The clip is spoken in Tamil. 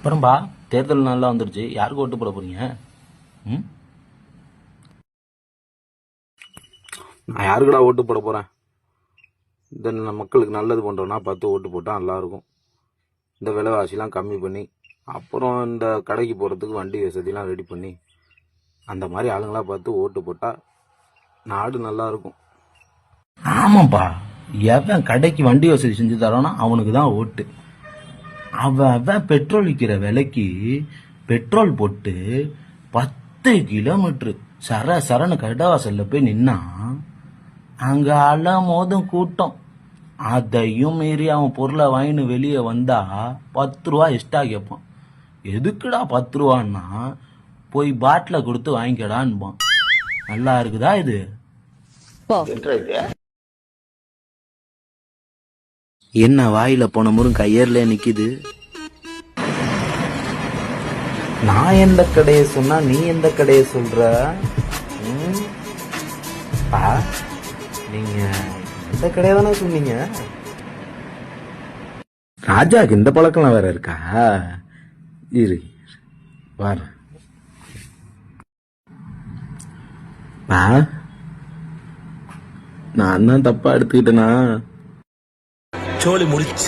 அப்புறம்பா தேர்தல் நல்லா வந்துருச்சு, யாருக்கு ஓட்டு போட போறீங்க? ம் நான் யாருக்குடா ஓட்டு போட போகிறேன்? இந்த மக்களுக்கு நல்லது பண்ணுறோன்னா 10 ஓட்டு போட்டால் நல்லாயிருக்கும். இந்த விலைவாசிலாம் கம்மி பண்ணி, அப்புறம் இந்த கடைக்கு போகிறதுக்கு வண்டி வசதிலாம் ரெடி பண்ணி, அந்த மாதிரி ஆளுங்களாக பார்த்து ஓட்டு போட்டால் நாடு நல்லாயிருக்கும். ஆமாப்பா, எவன் கடைக்கு வண்டி வசதி செஞ்சு தரானோ அவனுக்கு தான் ஓட்டு. அவன் பெட்ரோல் விற்கிற விலைக்கு பெட்ரோல் போட்டு 10 கிலோமீட்டர் சரன்னு கடைவாசல்ல போய் நின்னா அங்க அலமோதும் கூட்டம். அதையும் மீறி அவன் பொருளை வாங்கின்னு வெளியே வந்தா 10 ரூபா எக்ஸ்ட்ரா கேட்பான். எதுக்குடா 10 ரூபான்னா போய் பாட்டில கொடுத்து வாங்கிக்கடான்பான். நல்லா இருக்குதா இது? என்ன வாயில போன முறும் கையர்ல நிக்குது? நான் எந்த கடையை சொன்னா நீ எந்த கடையை சொல்ற? நீங்க எந்த கடையை தானே சொன்னீங்க? ராஜாக்கு இந்த பழக்கம் வேற இருக்கா? இரு வர நான் தான் தப்பா எடுத்துக்கிட்டேனா? சோலி முடிச்சு.